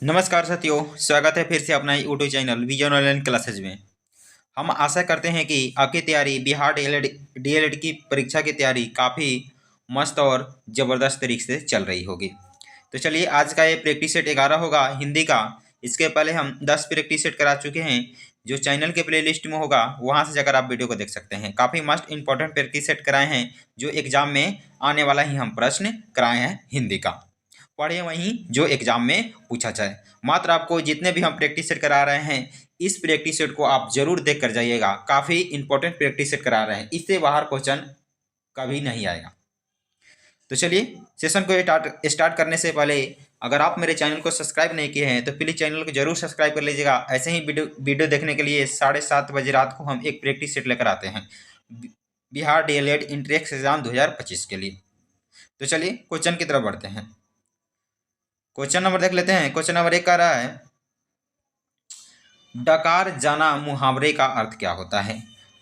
नमस्कार साथियों, स्वागत है फिर से अपना YouTube channel vision online classes में। हम आशा करते हैं कि आपकी तैयारी बिहार डीएलएड की परीक्षा की तैयारी काफ़ी मस्त और ज़बरदस्त तरीके से चल रही होगी। तो चलिए, आज का ये प्रैक्टिस सेट 11 होगा हिंदी का। इसके पहले हम 10 प्रैक्टिस सेट करा चुके हैं, जो चैनल के प्ले लिस्ट में होगा वहाँ से जाकर आप वीडियो को देख सकते हैं। काफ़ी मस्त इंपॉर्टेंट प्रैक्टिस सेट कराए हैं, जो एग्जाम में आने वाला ही हम प्रश्न कराए हैं हिंदी का। पढ़े वहीं जो एग्जाम में पूछा जाए। मात्र आपको जितने भी हम प्रैक्टिस सेट करा रहे हैं, इस प्रैक्टिस सेट को आप जरूर देख कर जाइएगा। काफ़ी इंपॉर्टेंट प्रैक्टिस सेट करा रहे हैं, इससे बाहर क्वेश्चन कभी नहीं आएगा। तो चलिए, सेशन को स्टार्ट करने से पहले अगर आप मेरे चैनल को सब्सक्राइब नहीं किए हैं तो प्लीज़ चैनल को जरूर सब्सक्राइब कर लीजिएगा। ऐसे ही वीडियो देखने के लिए 7:30 बजे रात को हम एक प्रैक्टिस सेट लेकर आते हैं बिहार डीएलएड इंट्रेंस एग्जाम 2025 के लिए। तो चलिए, क्वेश्चन की तरफ बढ़ते हैं। क्वेश्चन नंबर देख लेते हैं। क्वेश्चन नंबर 1 कह रहा है, डकार जाना मुहावरे का अर्थ क्या होता है।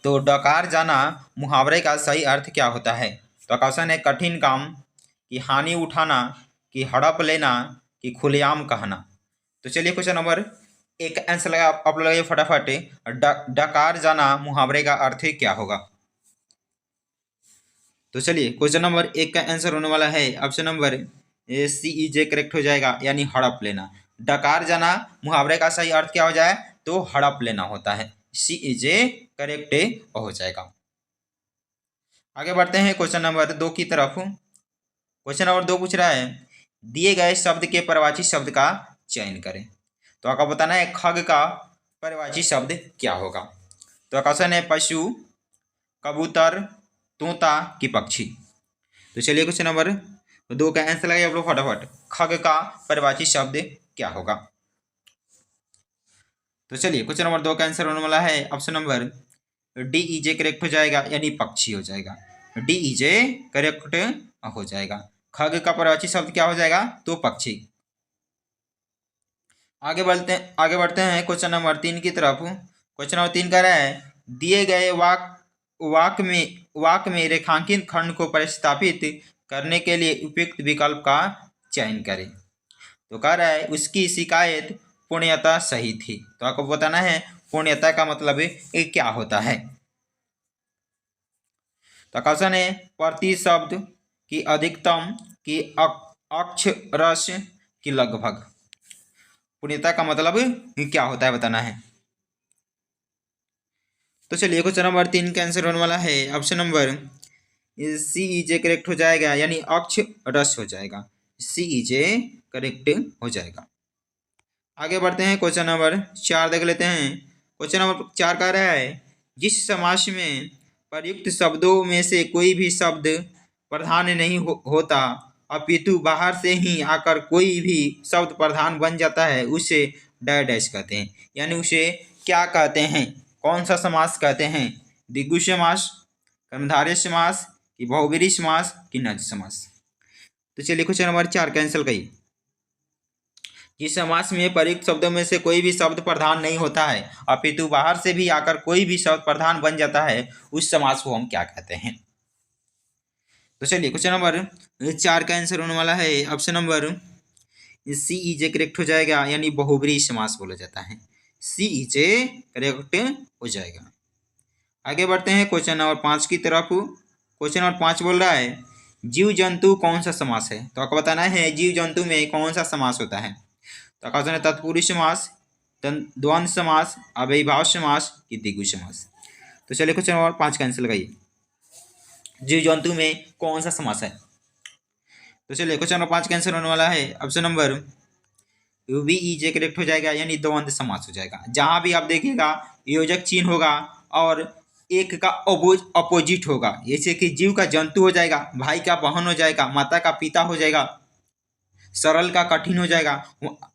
तो डकार जाना मुहावरे का सही अर्थ क्या होता है। तो क्वेश्चन है, कठिन काम, कि हानि उठाना, कि हड़प लेना, कि खुलेआम कहना। तो चलिए, क्वेश्चन नंबर 1 आंसर लगा आप लगाइए फटाफट। डकार जाना मुहावरे का अर्थ क्या होगा। तो चलिए, क्वेश्चन नंबर 1 का आंसर होने वाला है ऑप्शन नंबर CEJ करेक्ट हो जाएगा, यानी हड़प लेना। डकार जाना मुहावरे का सही अर्थ क्या हो जाए, तो हड़प लेना होता है। CEJ करेक्ट हो जाएगा। आगे बढ़ते हैं क्वेश्चन नंबर 2 की तरफ। क्वेश्चन नंबर 2 पूछ रहा है, दिए गए शब्द के पर्यायवाची शब्द का चयन करें। तो आपको बताना है खग का पर्यायवाची शब्द क्या होगा। तो क्वेश्चन है, पशु, कबूतर, तोता कि पक्षी। तो चलिए, क्वेश्चन नंबर 2 का आंसर लगाइए आप लोग फटाफट। खग का पर्यायवाची शब्द क्या होगा। तो चलिए, क्वेश्चन नंबर 2 का आंसर होने वाला है ऑप्शन नंबर DEJ करेक्ट हो जाएगा, यानी पक्षी हो जाएगा। DEJ करेक्ट हो जाएगा। खग का पर्यायवाची शब्द क्या हो जाएगा, तो पक्षी। आगे बढ़ते हैं क्वेश्चन नंबर 3 की तरफ। क्वेश्चन नंबर 3 कह रहा है, दिए गए वाक्य में रेखांकित खंड को प्रतिस्थापित करने के लिए उपयुक्त विकल्प का चयन करें। तो कह रहा है, उसकी शिकायत पूर्णतः सही थी। तो आपको बताना है पूर्णतः का मतलब ये क्या होता है। तो क्वेश्चन है, प्रति शब्द, की अधिकतम, की अक्षरश, की लगभग। पूर्णतः का मतलब क्या होता है बताना है। तो चलिए, क्वेश्चन नंबर 3 का आंसर होने वाला है ऑप्शन नंबर CEJ करेक्ट हो जाएगा, यानी अक्षरश हो जाएगा। CEJ करेक्ट हो जाएगा। आगे बढ़ते हैं, क्वेश्चन नंबर 4 देख लेते हैं। क्वेश्चन नंबर 4 कह रहा है, जिस समास में प्रयुक्त शब्दों में से कोई भी शब्द प्रधान नहीं होता, अपितु बाहर से ही आकर कोई भी शब्द प्रधान बन जाता है, उसे डैश कहते हैं। यानी उसे क्या कहते हैं, कौन सा समास कहते हैं। द्विगु समास, कर्मधारय समास, कि बहुब्रीहि समास, कि नज समास। तो चलिए, क्वेश्चन नंबर 4 कैंसिल करिए। जिस समास में प्रयुक्त शब्दों में से कोई भी शब्द प्रधान नहीं होता है, अपितु बाहर से भी आकर कोई भी शब्द प्रधान बन जाता है, उस समास को हम क्या कहते हैं। तो चलिए, क्वेश्चन नंबर 4 का आंसर होने वाला है ऑप्शन नंबर CEJ करेक्ट हो जाएगा, यानी बहुब्रीहि समास बोला जाता है। CEJ करेक्ट हो जाएगा। आगे बढ़ते हैं क्वेश्चन नंबर 5 की तरफ। क्वेश्चन नंबर 5 बोल रहा है, जीव जंतु कौन सा समास है। तो आपको बताना है जीव जंतु में कौन सा समास होता है। तो क्वेश्चन है, तत्पुरुष समास, द्वंद्व समास, अव्ययीभाव समास, कि द्विगु समास। तो चलिए, क्वेश्चन नंबर 5 का आंसर लगाइए, जीव जंतु में कौन सा समास है। तो चलिए, क्वेश्चन नंबर 5 का आंसर होने वाला है ऑप्शन नंबर VEJ करेक्ट हो जाएगा, यानी द्वंद्व समास हो जाएगा। जहां भी आप देखिएगा योजक चिन्ह होगा और एक का अपोजिट होगा, जैसे कि जीव का जंतु हो जाएगा, भाई का बहन हो जाएगा, माता का पिता हो जाएगा, सरल का कठिन हो जाएगा।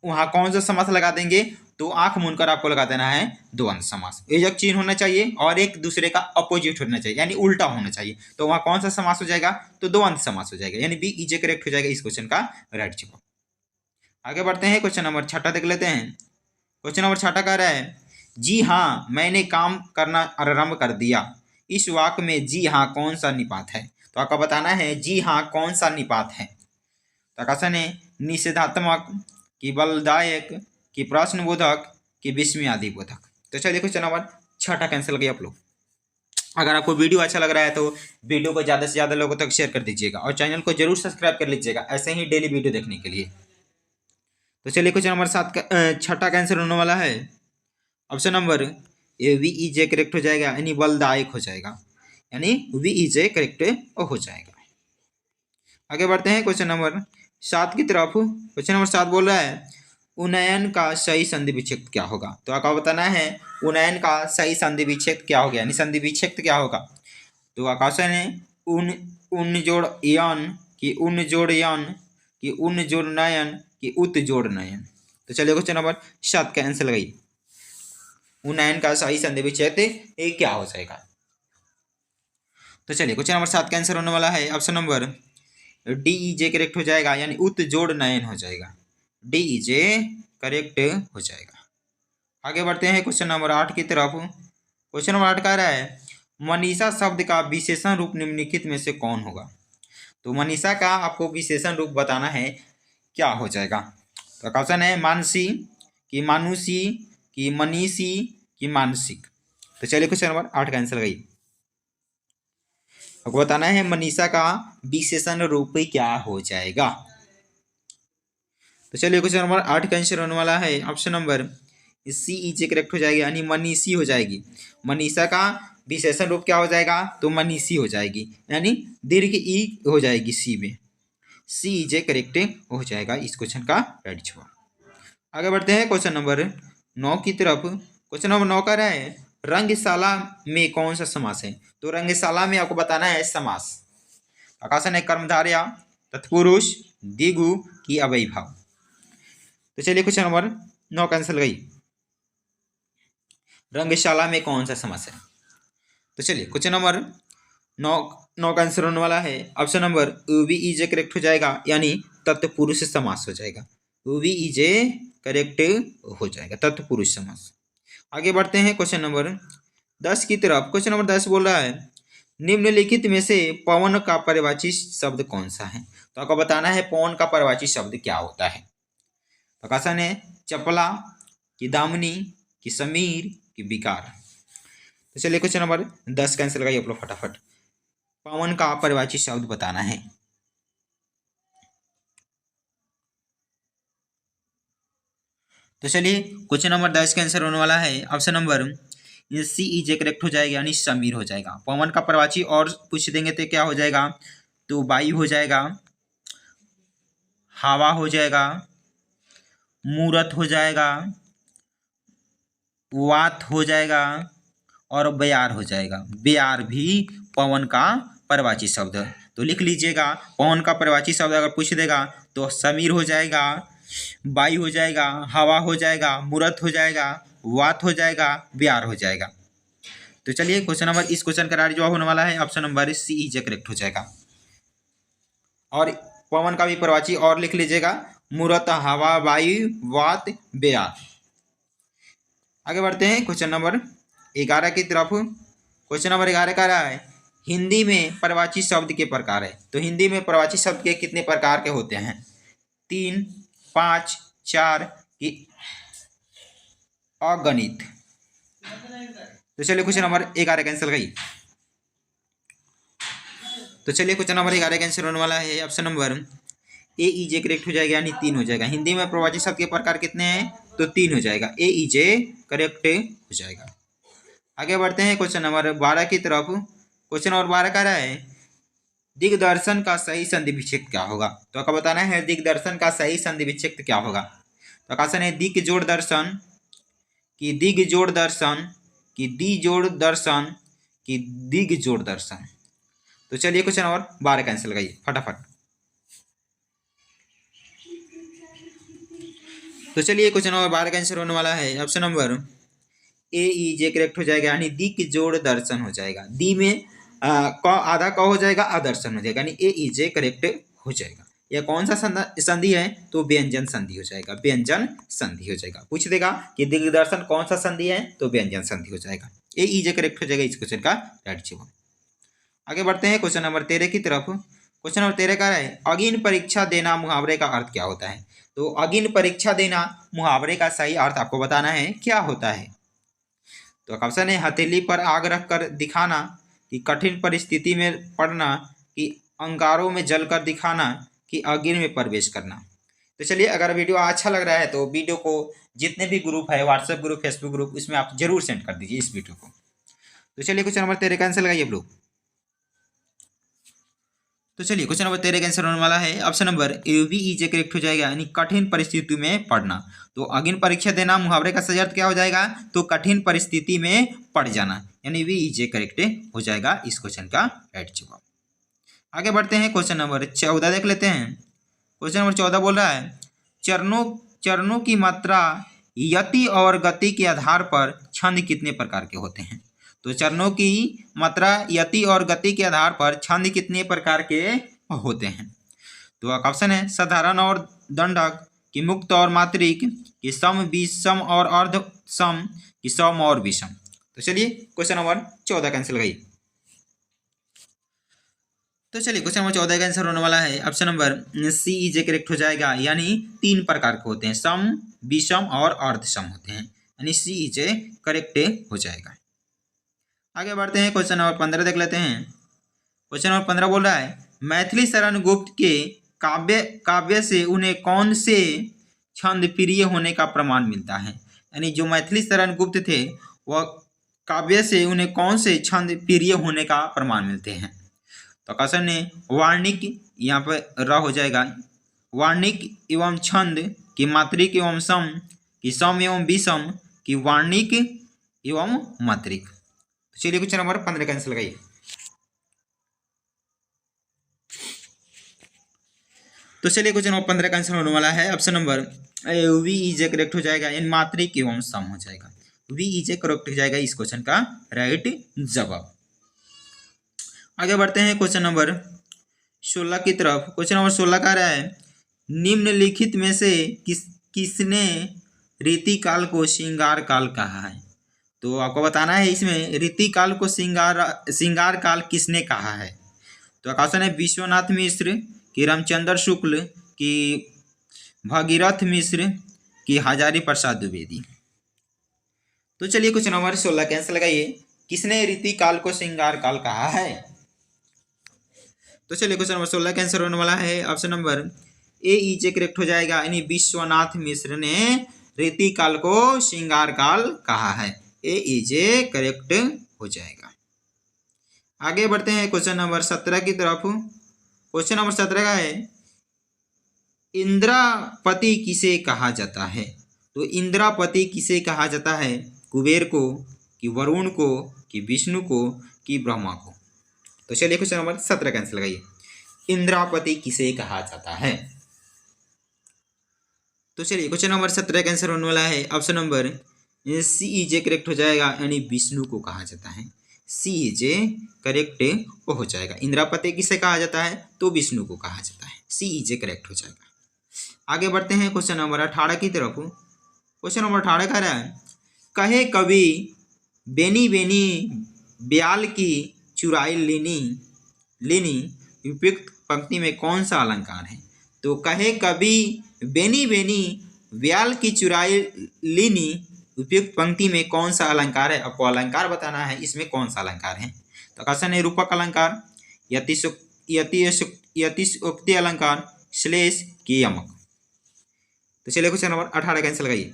वहां कौन सा समास लगा देंगे, तो आंख मूंदकर आपको लगा देना है द्वंद्व समास। योजक चिन्ह होना चाहिए और एक दूसरे का अपोजिट होना चाहिए, यानी उल्टा होना चाहिए। तो वहां कौन सा समास हो जाएगा, तो द्वंद्व समास हो जाएगा, यानी VEJ करेक्ट हो जाएगा इस क्वेश्चन का राइट जवाब। आगे बढ़ते हैं, क्वेश्चन नंबर 6 देख लेते हैं। क्वेश्चन नंबर 6 कह रहा है, जी हाँ मैंने काम करना आरंभ कर दिया। इस वाक्य में जी हाँ कौन सा निपात है। तो आपको बताना है जी हाँ कौन सा निपात है। तो क्वेश्चन है, निषेधात्मक, कि बलदायक, कि प्रश्नबोधक, कि विस्मयादिबोधक। तो चलिए क्वेश्चन नंबर 6 कैंसिल किया आप लोग। अगर आपको वीडियो अच्छा लग रहा है तो वीडियो को ज़्यादा से ज़्यादा लोगों तक शेयर कर दीजिएगा और चैनल को जरूर सब्सक्राइब कर लीजिएगा ऐसे ही डेली वीडियो देखने के लिए। तो चलिए क्वेश्चन नंबर 7 का 6 का आंसर होने वाला है option number A V E J correct हो जाएगा, यानी बलदायक हो जाएगा, यानी वी ई जे करेक्ट हो जाएगा। आगे बढ़ते हैं क्वेश्चन नंबर 7 की तरफ। क्वेश्चन नंबर 7 बोल रहा है उन्नयन का सही संधि विच्छेद क्या होगा। तो आपको बताना है उन्नयन का सही संधि विच्छेद क्या होगा, यानी संधि विच्छेद क्या होगा। तो क्वेश्चन है उन जोड़ यन, कि उन जोड़ यन, कि उन जोड़ नयन, कि उत जोड़ नयन। तो चलिए क्वेश्चन नंबर 7 का आंसर लगाइए। उन्नयन का सही संधि विच्छेद ये क्या हो जाएगा। तो चलिए क्वेश्चन नंबर 7 का आंसर होने वाला है ऑप्शन नंबर डी ई जे करेक्ट हो जाएगा, यानी उत जोड़ नयन हो जाएगा। डी ई जे करेक्ट हो जाएगा। आगे बढ़ते हैं क्वेश्चन नंबर 8 की तरफ। क्वेश्चन नंबर 8 कह रहा है मनीषा शब्द का विशेषण रूप निम्नलिखित में से कौन होगा। तो मनीषा का आपको विशेषण रूप बताना है, क्या हो जाएगा। तो क्वेश्चन है मानसी, कि मानुषी, कि मनीषी, कि मानसिक। तो चलिए क्वेश्चन नंबर 8 का आंसर लगाइए। आपको बताना है मनीषा का विशेषण रूप क्या हो जाएगा। तो चलिए क्वेश्चन नंबर 8 का आंसर होने वाला है ऑप्शन नंबर सी ई जे करेक्ट हो जाएगी, यानी मनीषी हो जाएगी। मनीषा का विशेषण रूप क्या हो जाएगा, तो मनीषी हो जाएगी, यानी दीर्घ ई हो जाएगी सी में। सी ई जे करेक्ट हो जाएगा इस क्वेश्चन का राइट जवाब। आगे बढ़ते हैं क्वेश्चन नंबर 9 की तरफ। क्वेश्चन नंबर 9 का रहा है रंगशाला में कौन सा समास है। तो रंगशाला में आपको बताना है समास। आकाशन है कर्मधारय, तत्पुरुष, द्विगु, की अव्ययीभाव। तो चलिए क्वेश्चन नंबर 9 का आंसर लगाइए। रंगशाला में कौन सा समास है। तो चलिए क्वेश्चन नंबर 9 का आंसर होने वाला है ऑप्शन नंबर वी ई जे करेक्ट हो जाएगा, यानी तत्पुरुष समास हो जाएगा। वी ई जे करेक्ट हो जाएगा, तत्पुरुष समास। आगे बढ़ते हैं क्वेश्चन नंबर 10 की तरफ। क्वेश्चन नंबर 10 बोल रहा है निम्नलिखित में से पवन का परिवाची शब्द कौन सा है। तो आपको बताना है पवन का परिवाची शब्द क्या होता है। तो क्वेश्चन है चपला, कि दामिनी, कि समीर, कि विकार। तो चलिए क्वेश्चन नंबर 10 का आंसर लगाइए आप लोग फटाफट। पवन का परिवाची शब्द बताना है। तो चलिए क्वेश्चन नंबर 10 का आंसर होने वाला है ऑप्शन नंबर सी ई जे करेक्ट हो जाएगा, यानी समीर हो जाएगा। पवन का परिवाची और पूछ देंगे तो क्या हो जाएगा, तो वायु हो जाएगा, हवा हो जाएगा, मूरत हो जाएगा, वात हो जाएगा और बयार हो जाएगा। बयार भी पवन का परिवाची शब्द है। तो लिख लीजिएगा पवन का परिवाची शब्द अगर पूछ देगा तो समीर हो जाएगा, वायु हो जाएगा, हवा हो जाएगा, मूरत हो जाएगा, वात हो जाएगा, बयार हो जाएगा। तो चलिए क्वेश्चन नंबर इस क्वेश्चन का राइट जवाब होने वाला है ऑप्शन नंबर सी ई जे करेक्ट हो जाएगा। और पवन का भी परिवाची और लिख लीजिएगा मूरत, हवा, वायु, वात, बयार। आगे बढ़ते हैं क्वेश्चन नंबर 11 की तरफ। क्वेश्चन नंबर 11 का रहा है हिंदी में परिवाची शब्द के प्रकार है। तो हिंदी में परिवाची शब्द के कितने प्रकार के होते हैं, 3, 5, 4 की अगणित। तो चलिए क्वेश्चन नंबर 11 कैंसिल गई। तो चलिए क्वेश्चन नंबर 11 का आंसर होने वाला है ऑप्शन नंबर ए ई जे करेक्ट हो जाएगा, यानी 3 हो जाएगा। हिंदी में परिवाची शब्द के प्रकार कितने हैं, तो 3 हो जाएगा। ए ई जे करेक्ट हो जाएगा। आगे बढ़ते हैं क्वेश्चन नंबर 12 की तरफ। क्वेश्चन नंबर 12 का रहा है दिग्दर्शन का सही संधि विच्छेद क्या होगा। तो आपको बताना है दिग्दर्शन का सही संधि विच्छेद क्या होगा। तो क्वेश्चन है दिग जोड़ दर्शन, कि दिग जोड़ दर्शन, कि दी जोड़ दर्शन, कि दिग जोड़ दर्शन। तो चलिए क्वेश्चन नंबर 12 कैंसिल लगाइए फटाफट। तो चलिए क्वेश्चन नंबर 12 का आंसर होने वाला है ऑप्शन नंबर ए ई जे करेक्ट हो जाएगा, यानी दी की जोड़ दर्शन हो जाएगा। दी में क आधा क हो जाएगा, आदर्शन हो जाएगा, यानी ए ई जे करेक्ट हो जाएगा। यह कौन सा संधि है, तो व्यंजन संधि हो जाएगा। व्यंजन संधि हो जाएगा। पूछ देगा कि दिग्दर्शन कौन सा संधि है, तो व्यंजन संधि हो जाएगा। ए ई जे करेक्ट हो जाएगा इस क्वेश्चन का राइट जवाब। आगे बढ़ते हैं क्वेश्चन नंबर 13 की तरफ। क्वेश्चन नंबर 13 का है अगेन परीक्षा देना मुहावरे का अर्थ क्या होता है। तो अगिन परीक्षा देना मुहावरे का सही अर्थ आपको बताना है क्या होता है। तो ऑप्शन है हथेली पर आग रख कर दिखाना, कि कठिन परिस्थिति में पड़ना, कि अंगारों में जलकर दिखाना, कि अगिन में प्रवेश करना। तो चलिए, अगर वीडियो अच्छा लग रहा है तो वीडियो को जितने भी ग्रुप है, व्हाट्सएप ग्रुप, फेसबुक ग्रुप, इसमें आप जरूर सेंड कर दीजिए इस वीडियो को। तो चलिए क्वेश्चन नंबर 13 का आंसर लगाइए आप लोग। तो चलिए क्वेश्चन नंबर 13 का आंसर होने वाला है option number A B is correct हो जाएगा, यानी कठिन परिस्थिति में पढ़ना। तो अगिन परीक्षा देना मुहावरे का सही अर्थ क्या हो जाएगा, तो कठिन परिस्थिति में पड़ जाना, यानी वी इज करेक्ट हो जाएगा इस क्वेश्चन का राइट जवाब। आगे बढ़ते हैं, क्वेश्चन नंबर 14 देख लेते हैं। क्वेश्चन नंबर 14 बोल रहा है चरणों चरणों की मात्रा, यति और गति के आधार पर छंद कितने प्रकार के होते हैं। तो चरणों की मात्रा, यति और गति के आधार पर छंद कितने प्रकार के होते हैं। तो ऑप्शन है साधारण और दंडक, कि मुक्त और मात्रिक, कि सम विषम और अर्ध सम, कि सम और विषम। तो चलिए क्वेश्चन नंबर 14 का आंसर लगाइए। तो चलिए क्वेश्चन नंबर 14 का आंसर होने वाला है option number C is correct हो जाएगा, यानी 3 प्रकार के होते हैं, सम, विषम और अर्ध सम होते हैं, यानी सी इज करेक्ट हो जाएगा। आगे बढ़ते हैं, क्वेश्चन नंबर 15 देख लेते हैं। क्वेश्चन नंबर 15 बोल रहा है मैथिली शरण गुप्त के काव्य से उन्हें कौन से छंद प्रिय होने का प्रमाण मिलता है। यानी जो मैथिली शरण गुप्त थे वह काव्य से उन्हें कौन से छंद प्रिय होने का प्रमाण मिलते हैं। तो क्वेश्चन है वार्णिक, यहाँ पर र हो जाएगा, वार्णिक एवं छंद, कि मात्रिक एवं सम, कि सम एवं विषम, कि वार्णिक एवं मात्रिक। तो चलिए क्वेश्चन नंबर 15 का आंसर लगाइए। तो चलिए क्वेश्चन नंबर 15 का आंसर होने वाला है option number B is correct हो जाएगा, यानी मात्रिक एवं सम हो जाएगा, वी इज करेक्ट हो जाएगा इस क्वेश्चन का राइट जवाब। आगे बढ़ते हैं क्वेश्चन नंबर 16 की तरफ। क्वेश्चन नंबर 16 कह रहा है निम्नलिखित में से किसने रीतिकाल को श्रृंगार काल कहा है। तो आपको बताना है इसमें रीतिकाल को श्रृंगार काल किसने कहा है। तो क्वेश्चन है विश्वनाथ मिश्र, कि रामचंद्र शुक्ल, कि भगीरथ मिश्र, कि हजारी प्रसाद द्विवेदी। तो चलिए क्वेश्चन नंबर 16 का आंसर लगाइए, किसने रीतिकाल को श्रृंगार काल कहा है। तो चलिए क्वेश्चन नंबर 16 का आंसर होने वाला है option number A is correct हो जाएगा, यानी विश्वनाथ मिश्र ने रीतिकाल को श्रृंगार काल कहा है, ए इज करेक्ट हो जाएगा। आगे बढ़ते हैं क्वेश्चन नंबर 17 की तरफ। क्वेश्चन नंबर 17 का है इंद्रापति किसे कहा जाता है। तो इंद्रापति किसे कहा जाता है, कुबेर को, कि वरुण को, कि विष्णु को, कि ब्रह्मा को। तो चलिए क्वेश्चन नंबर 17 का आंसर लगाइए, इंद्रापति किसे कहा जाता है। तो चलिए क्वेश्चन नंबर 17 का आंसर होने वाला है option number C is correct हो जाएगा, यानी विष्णु को कहा जाता है, सी इज करेक्ट हो जाएगा। इंद्रापति किसे कहा जाता है, तो विष्णु को कहा जाता है, सी इज करेक्ट हो जाएगा। आगे बढ़ते हैं क्वेश्चन नंबर 18 की तरफ। क्वेश्चन नंबर 18 कह रहा है कहे कवि बेनी बेनी ब्याल की चुराई लेनी उपयुक्त पंक्ति में कौन सा अलंकार है। तो कहे कवि बेनी बेनी ब्याल की चुराई लेनी उपयुक्त पंक्ति में कौन सा अलंकार है, आपको अलंकार बताना है इसमें कौन सा अलंकार है। तो क्वेश्चन है रूपक अलंकार, यतिशोक्ति अलंकार, श्लेष, की यमक। तो चलिए क्वेश्चन नंबर 18 का आंसर लगाइए,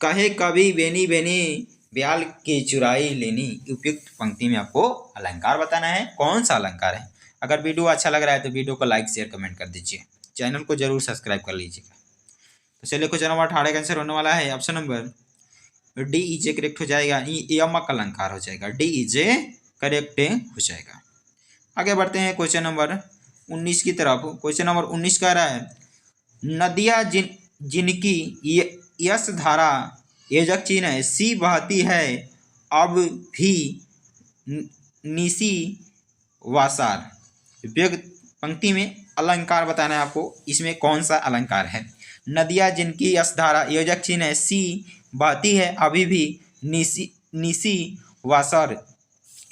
कहे कवि बेनी बेनी ब्याल की चुराई लेनी उपयुक्त पंक्ति में आपको अलंकार बताना है, कौन सा अलंकार है। अगर वीडियो अच्छा लग रहा है तो वीडियो को लाइक शेयर कमेंट कर दीजिए, चैनल को जरूर सब्सक्राइब कर लीजिएगा। तो चलिए क्वेश्चन नंबर 18 का आंसर होने वाला है option number D is correct हो जाएगा, यमक अलंकार हो जाएगा, डी इज करेक्ट हो जाएगा। आगे बढ़ते हैं क्वेश्चन नंबर 19 की तरफ। क्वेश्चन नंबर 19 कह रहा है नदियाँ जिनकी यश धारा योजक चिन्ह है सी बहती है अब भी निसी वासार, उपयुक्त पंक्ति में अलंकार बताना है आपको, इसमें कौन सा अलंकार है। नदियाँ जिनकी यश धारा योजक चिन्ह है सी बहती है अभी भी निसी वासर,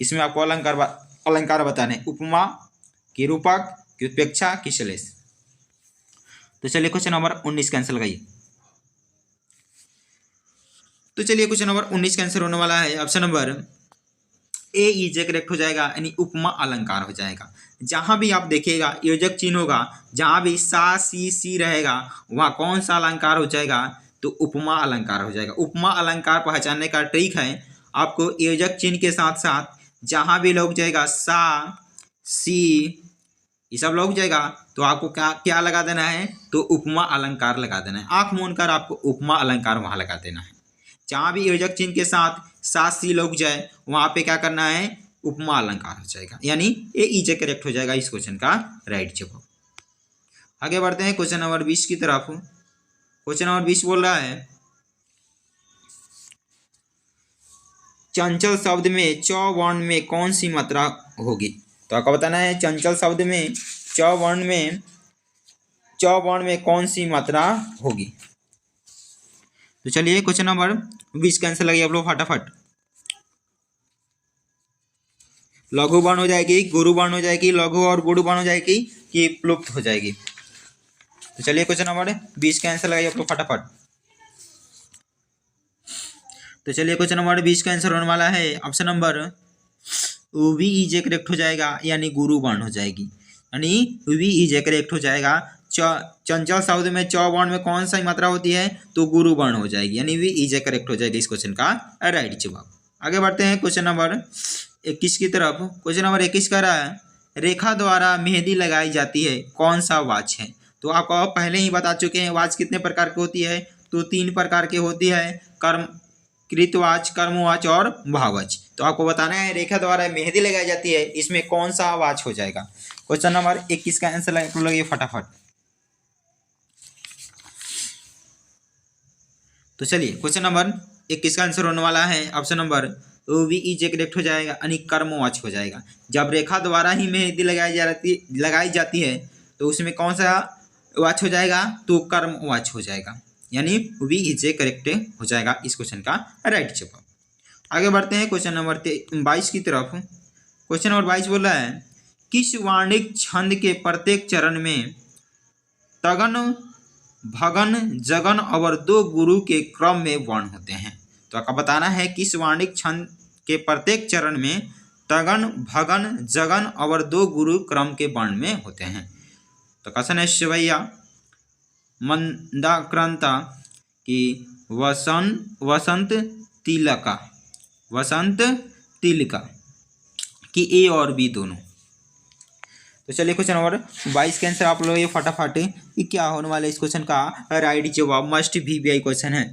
इसमें आपको अलंकार बताने, उपमा, की रूपक, की उत्प्रेक्षा, की श्लेष। तो चलिए क्वेश्चन नंबर 19 का आंसर लगाइए। तो चलिए क्वेश्चन नंबर 19 का आंसर होने वाला है option number A is correct हो जाएगा, यानी उपमा अलंकार हो जाएगा। जहां भी आप देखिएगा योजक चिन्ह होगा, जहां भी सा सी रहेगा, वहां कौन सा अलंकार हो जाएगा, तो उपमा अलंकार हो जाएगा। उपमा अलंकार पहचानने का ट्रिक है, आपको योजक चिन्ह के साथ साथ जहां भी लग जाएगा सा सी ये सब लग जाएगा, तो आपको क्या क्या लगा देना है, तो उपमा अलंकार लगा देना है। आंख मूंद कर आपको उपमा अलंकार वहां लगा देना है। जहां भी योजक चिन्ह के साथ सा सी लग जाए, वहां पे क्या करना है, उपमा अलंकार हो जाएगा, यानी ए इज करेक्ट हो जाएगा इस क्वेश्चन का राइट जवाब। आगे बढ़ते हैं क्वेश्चन नंबर 20 की तरफ। क्वेश्चन नंबर 20 बोल रहा है चंचल शब्द में च वर्ण में कौन सी मात्रा होगी। तो आपको बताना है चंचल शब्द में च वर्ण में कौन सी मात्रा होगी। तो चलिए क्वेश्चन नंबर 20 का आंसर लगिए आप लोग फटाफट। लघु वर्ण हो जाएगी, गुरु वर्ण हो जाएगी, लघु और गुरु वर्ण हो जाएगी कि प्लुप्त हो जाएगी। तो चलिए क्वेश्चन नंबर 20 का आंसर लगाइए आप लोग फटाफट। तो चलिए क्वेश्चन नंबर 20 का आंसर होने वाला है option number B is correct हो जाएगा, यानी गुरु वर्ण हो जाएगी, यानी वी इज करेक्ट हो जाएगा। चंचल शब्द में च वर्ण में कौन सा मात्रा होती है, तो गुरु वर्ण हो जाएगी, यानी वी इज करेक्ट हो जाएगी इस क्वेश्चन का राइट जवाब। आगे बढ़ते हैं क्वेश्चन नंबर 21 की तरफ। क्वेश्चन नंबर 21 कह रहा है रेखा द्वारा मेहंदी लगाई जाती है, कौन सा वाच है। तो आपको पहले ही बता चुके हैं वाच कितने प्रकार की होती है, तो 3 प्रकार की होती है, कर्म कृतवाच, कर्मवाच और भाववाच। तो आपको बताना है रेखा द्वारा मेहंदी लगाई जाती है, इसमें कौन सा वाच हो जाएगा। क्वेश्चन नंबर 21 का आंसर लगे फटाफट। तो चलिए क्वेश्चन नंबर 21 का आंसर होने वाला है option number B is correct हो जाएगा, यानी कर्मवाच हो जाएगा। जब रेखा द्वारा ही मेहंदी लगाई जाती है तो उसमें कौन सा वाच हो जाएगा, तो कर्मवाच हो जाएगा, यानी वी इज करेक्ट हो जाएगा इस क्वेश्चन का राइट जवाब। आगे बढ़ते हैं क्वेश्चन नंबर 22 की तरफ। क्वेश्चन नंबर 22 बोल रहा है किस वार्णिक छंद के प्रत्येक चरण में तगन भगन जगन और 2 गुरु के क्रम में वर्ण होते हैं। तो आपका बताना है किस वार्णिक छंद के प्रत्येक चरण में तगन भगन जगन और 2 गुरु क्रम के वर्ण में होते हैं। तो क्वेश्चन है शिवैया मंदाक्रांता की वसंत तिलका की ए और बी दोनों। तो चलिए क्वेश्चन नंबर 22 के आंसर आप लोग ये फटाफट क्या होने वाला है इस क्वेश्चन का राइट जवाब। मस्ट VBI क्वेश्चन है,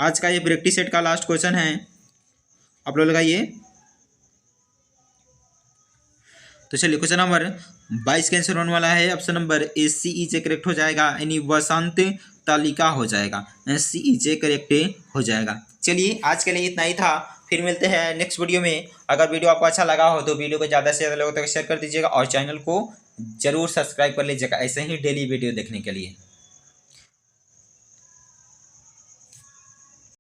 आज का ये प्रैक्टिस सेट का लास्ट क्वेश्चन है, आप लोग लगाइए। तो चलिए क्वेश्चन नंबर 22 का आंसर होने वाला है option number AC is correct हो जाएगा, यानी वसंत तालिका हो जाएगा, C इज करेक्ट हो जाएगा। चलिए आज के लिए इतना ही था, फिर मिलते हैं नेक्स्ट वीडियो में। अगर वीडियो आपको अच्छा लगा हो तो वीडियो को ज़्यादा से ज़्यादा लोगों तक शेयर कर दीजिएगा और चैनल को जरूर सब्सक्राइब कर लीजिएगा ऐसे ही डेली वीडियो देखने के लिए।